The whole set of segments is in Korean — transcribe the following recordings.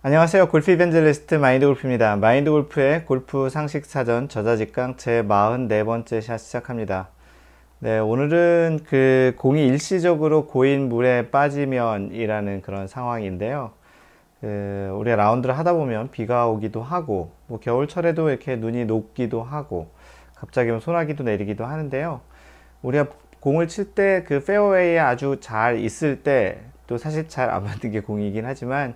안녕하세요. 골프 이벤젤리스트 마인드골프입니다. 마인드골프의 골프 상식 사전 저자직강 제 44번째 샷 시작합니다. 네, 오늘은 공이 일시적으로 고인 물에 빠지면이라는 그런 상황인데요. 우리가 라운드를 하다 보면 비가 오기도 하고, 뭐 겨울철에도 이렇게 눈이 녹기도 하고, 갑자기 소나기도 내리기도 하는데요. 우리가 공을 칠 때 그 페어웨이에 아주 잘 있을 때, 또 사실 잘 안 맞는 게 공이긴 하지만,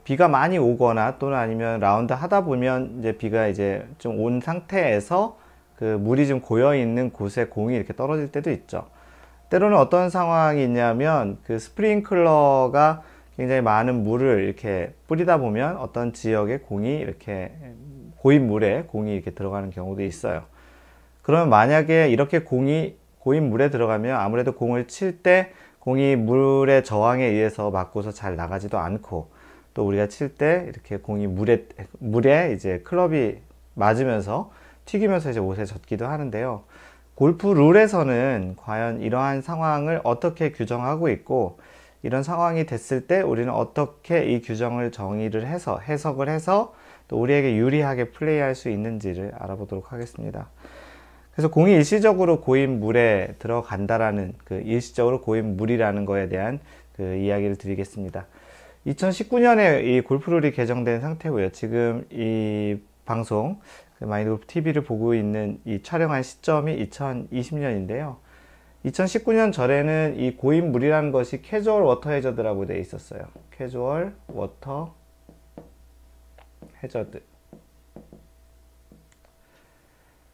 비가 많이 오거나 또는 아니면 라운드 하다 보면 이제 비가 이제 좀 온 상태에서 그 물이 좀 고여 있는 곳에 공이 이렇게 떨어질 때도 있죠. 때로는 어떤 상황이 있냐면 그 스프링클러가 굉장히 많은 물을 이렇게 뿌리다 보면 어떤 지역에 공이 이렇게 고인 물에 공이 이렇게 들어가는 경우도 있어요. 그러면 만약에 이렇게 공이 고인 물에 들어가면 아무래도 공을 칠 때 공이 물의 저항에 의해서 맞고서 잘 나가지도 않고, 또 우리가 칠 때 이렇게 공이 물에 이제 클럽이 맞으면서 튀기면서 이제 옷에 젖기도 하는데요. 골프 룰에서는 과연 이러한 상황을 어떻게 규정하고 있고, 이런 상황이 됐을 때 우리는 어떻게 이 규정을 정의를 해서 해석을 해서 또 우리에게 유리하게 플레이할 수 있는지를 알아보도록 하겠습니다. 그래서 공이 일시적으로 고인 물에 들어간다라는 그 일시적으로 고인 물이라는 거에 대한 그 이야기를 드리겠습니다. 2019년에 이 골프룰이 개정된 상태고요. 지금 이 방송 마인드골프 TV를 보고 있는 이 촬영한 시점이 2020년인데요. 2019년 전에는 이 고인물이라는 것이 캐주얼 워터 해저드라고 되어 있었어요. 캐주얼 워터 해저드.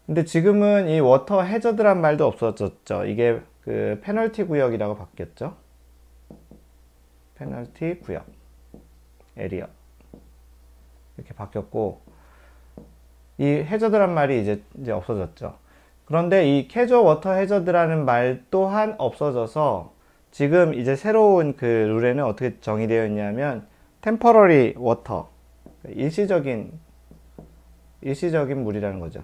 근데 지금은 이 워터 해저드란 말도 없어졌죠. 이게 그 페널티 구역이라고 바뀌었죠. 페널티 구역 에리어 이렇게 바뀌었고, 이 해저드란 말이 이제 없어졌죠. 그런데 이 캐주얼 워터 해저드라는 말 또한 없어져서 지금 이제 새로운 그 룰에는 어떻게 정의되어 있냐면 템퍼러리 워터, 일시적인 물이라는 거죠.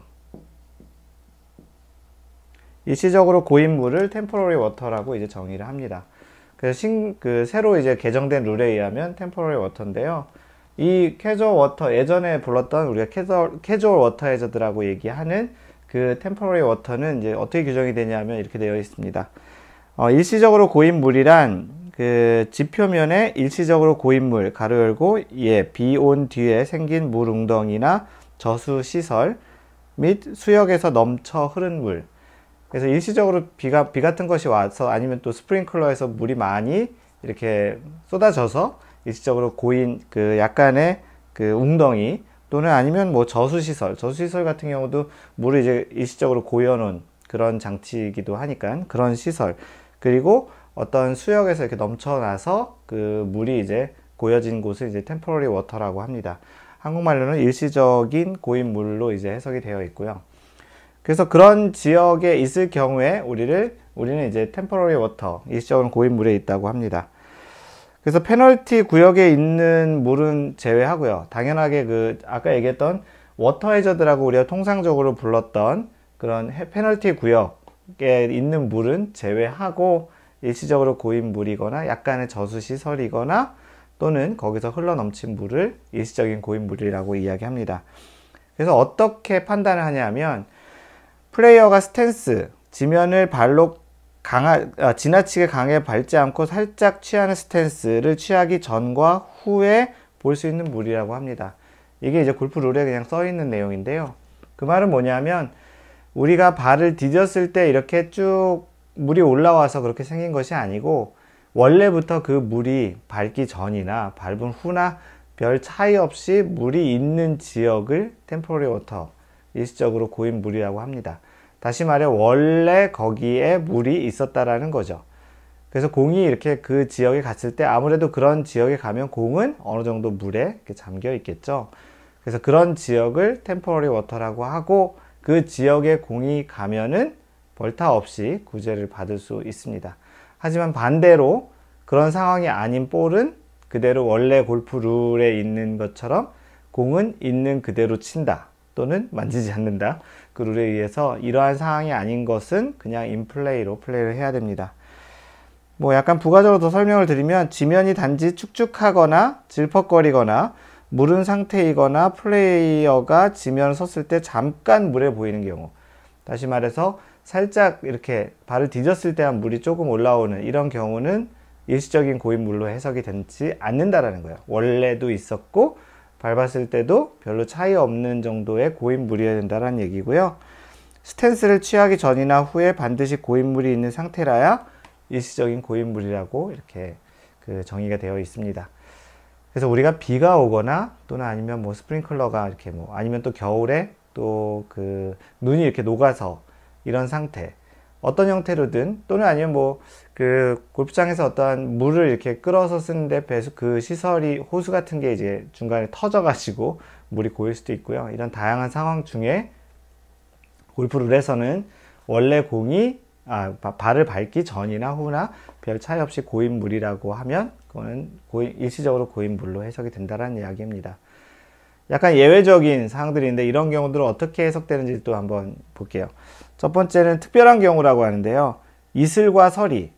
일시적으로 고인 물을 템퍼러리 워터라고 이제 정의를 합니다. 그래서 새로 이제 개정된 룰에 의하면 템포러리 워터인데요. 이 캐주얼 워터, 예전에 불렀던 우리가 캐주얼 워터 해저드라고 얘기하는 그 템포러리 워터는 이제 어떻게 규정이 되냐면 이렇게 되어 있습니다. 일시적으로 고인 물이란 그 지표면에 일시적으로 고인 물, 가로 열고, 비 온 뒤에 생긴 물 웅덩이나 저수 시설 및 수역에서 넘쳐 흐른 물. 그래서 일시적으로 비 같은 것이 와서 아니면 또 스프링클러에서 물이 많이 이렇게 쏟아져서 일시적으로 고인 그 약간의 그 웅덩이, 또는 아니면 뭐 저수시설 같은 경우도 물을 이제 일시적으로 고여놓은 그런 장치이기도 하니까 그런 시설, 그리고 어떤 수역에서 이렇게 넘쳐나서 그 물이 이제 고여진 곳을 이제 템포러리 워터라고 합니다. 한국말로는 일시적인 고인 물로 이제 해석이 되어 있고요. 그래서 그런 지역에 있을 경우에 우리는 이제 템포러리 워터, 일시적으로 고인 물에 있다고 합니다. 그래서 페널티 구역에 있는 물은 제외하고요. 당연하게 그 아까 얘기했던 워터 해저드라고 우리가 통상적으로 불렀던 그런 페널티 구역에 있는 물은 제외하고 일시적으로 고인 물이거나 약간의 저수 시설이거나 또는 거기서 흘러 넘친 물을 일시적인 고인 물이라고 이야기합니다. 그래서 어떻게 판단을 하냐면, 플레이어가 스탠스, 지면을 발로 지나치게 강하게 밟지 않고 살짝 취하는 스탠스를 취하기 전과 후에 볼 수 있는 물이라고 합니다. 이게 이제 골프 룰에 그냥 써 있는 내용인데요. 그 말은 뭐냐면, 우리가 발을 디뎠을 때 이렇게 쭉 물이 올라와서 그렇게 생긴 것이 아니고, 원래부터 그 물이 밟기 전이나 밟은 후나 별 차이 없이 물이 있는 지역을 템포러리 워터, 일시적으로 고인 물이라고 합니다. 다시 말해 원래 거기에 물이 있었다라는 거죠. 그래서 공이 이렇게 그 지역에 갔을 때 아무래도 그런 지역에 가면 공은 어느 정도 물에 이렇게 잠겨 있겠죠. 그래서 그런 지역을 템포러리 워터라고 하고, 그 지역에 공이 가면은 벌타 없이 구제를 받을 수 있습니다. 하지만 반대로 그런 상황이 아닌 볼은 그대로 원래 골프 룰에 있는 것처럼 공은 있는 그대로 친다, 또는 만지지 않는다. 그 룰에 의해서 이러한 상황이 아닌 것은 그냥 인플레이로 플레이를 해야 됩니다. 뭐 약간 부가적으로 더 설명을 드리면 지면이 단지 축축하거나 질퍽거리거나 무른 상태이거나 플레이어가 지면을 섰을 때 잠깐 물에 보이는 경우, 다시 말해서 살짝 이렇게 발을 디뎠을 때 한 물이 조금 올라오는 이런 경우는 일시적인 고인물로 해석이 되지 않는다라는 거예요. 원래도 있었고 밟았을 때도 별로 차이 없는 정도의 고인물이어야 된다는 얘기고요. 스탠스를 취하기 전이나 후에 반드시 고인물이 있는 상태라야 일시적인 고인물이라고 이렇게 그 정의가 되어 있습니다. 그래서 우리가 비가 오거나 또는 아니면 뭐 스프링클러가 이렇게 뭐 아니면 또 겨울에 또 그 눈이 이렇게 녹아서 이런 상태, 어떤 형태로든 또는 아니면 뭐 그 골프장에서 어떠한 물을 이렇게 끌어서 쓰는데 배수 그 시설이 호수 같은 게 이제 중간에 터져 가지고 물이 고일 수도 있고요. 이런 다양한 상황 중에 골프 룰에서는 원래 공이 발을 밟기 전이나 후나 별 차이 없이 고인물이라고 하면 그거는 일시적으로 고인물로 해석이 된다는 이야기입니다. 약간 예외적인 사항들인데 이런 경우들은 어떻게 해석되는지 또 한번 볼게요. 첫 번째는 특별한 경우라고 하는데요. 이슬과 서리,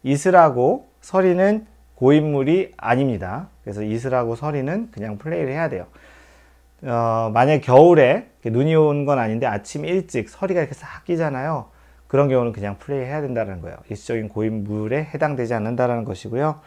이슬하고 서리는 고인물이 아닙니다. 그래서 이슬하고 서리는 그냥 플레이를 해야 돼요. 만약에 겨울에 눈이 온 건 아닌데 아침 일찍 서리가 이렇게 싹 끼잖아요. 그런 경우는 그냥 플레이 해야 된다는 거예요. 일시적인 고인물에 해당되지 않는다는 것이고요.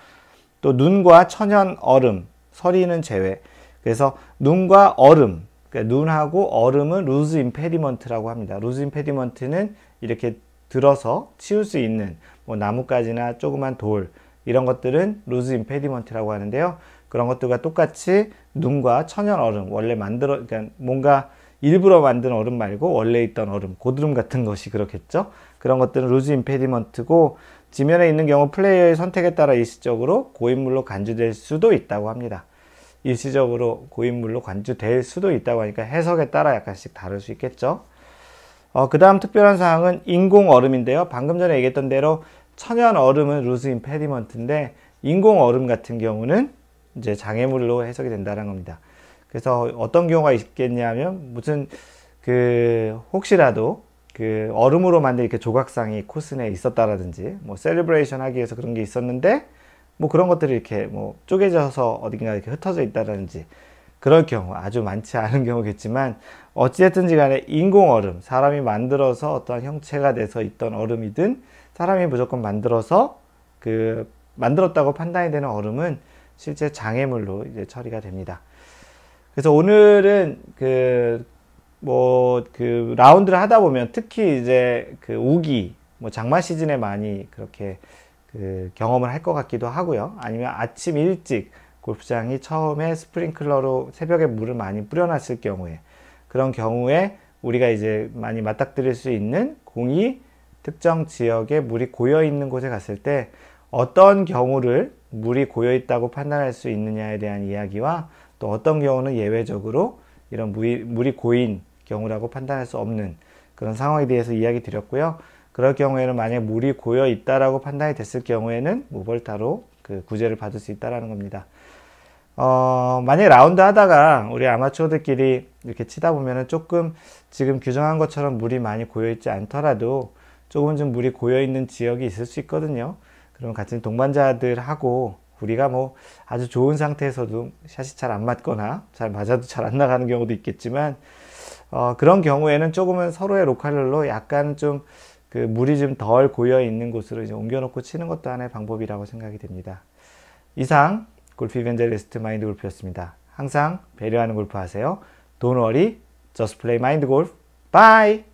또 눈과 천연 얼음, 서리는 제외. 그래서 눈과 얼음, 그러니까 눈하고 얼음은 루즈 임페디먼트라고 합니다. 루즈 임페디먼트는 이렇게 들어서 치울 수 있는 뭐 나뭇가지나 조그만 돌, 이런 것들은 루즈 임페디먼트라고 하는데요. 그런 것들과 똑같이 눈과 천연 얼음, 원래 그러니까 뭔가 일부러 만든 얼음 말고 원래 있던 얼음, 고드름 같은 것이 그렇겠죠. 그런 것들은 루즈 임페디먼트고 지면에 있는 경우 플레이어의 선택에 따라 일시적으로 고인물로 간주될 수도 있다고 합니다. 일시적으로 고인물로 간주될 수도 있다고 하니까 해석에 따라 약간씩 다를 수 있겠죠. 그 다음 특별한 사항은 인공 얼음인데요. 방금 전에 얘기했던 대로 천연 얼음은 루즈 임페디먼트인데 인공 얼음 같은 경우는 이제 장애물로 해석이 된다는 겁니다. 그래서 어떤 경우가 있겠냐면 무슨 혹시라도 얼음으로 만든 이렇게 조각상이 코스 내에 있었다라든지 뭐 셀리브레이션 하기 위해서 그런 게 있었는데 뭐 그런 것들이 이렇게 뭐 쪼개져서 어딘가 이렇게 흩어져 있다든지 그럴 경우, 아주 많지 않은 경우겠지만 어찌됐든지 간에 인공 얼음, 사람이 만들어서 어떠한 형체가 돼서 있던 얼음이든 사람이 무조건 만들어서 만들었다고 판단이 되는 얼음은 실제 장애물로 이제 처리가 됩니다. 그래서 오늘은 라운드를 하다 보면 특히 이제 우기, 뭐 장마 시즌에 많이 그렇게 경험을 할 것 같기도 하고요. 아니면 아침 일찍 골프장이 처음에 스프링클러로 새벽에 물을 많이 뿌려놨을 경우에, 그런 경우에 우리가 이제 많이 맞닥뜨릴 수 있는 공이 특정 지역에 물이 고여 있는 곳에 갔을 때 어떤 경우를 물이 고여 있다고 판단할 수 있느냐에 대한 이야기와 또 어떤 경우는 예외적으로 이런 물이 고인 경우라고 판단할 수 없는 그런 상황에 대해서 이야기 드렸고요. 그럴 경우에는 만약 물이 고여 있다라고 판단이 됐을 경우에는 무벌타로 구제를 받을 수 있다라는 겁니다. 만약에 라운드 하다가 우리 아마추어들끼리 이렇게 치다 보면은 조금 지금 규정한 것처럼 물이 많이 고여 있지 않더라도 조금 좀 물이 고여 있는 지역이 있을 수 있거든요. 그럼 같은 동반자들하고 우리가 뭐 아주 좋은 상태에서도 샷이 잘 안 맞거나 잘 맞아도 잘 안 나가는 경우도 있겠지만 그런 경우에는 조금은 서로의 로컬룰로 약간 좀 물이 좀 덜 고여 있는 곳으로 이제 옮겨놓고 치는 것도 하나의 방법이라고 생각이 됩니다. 이상 골프 이벤저리스트 마인드 골프였습니다. 항상 배려하는 골프 하세요. Don't worry, just play mind golf. Bye!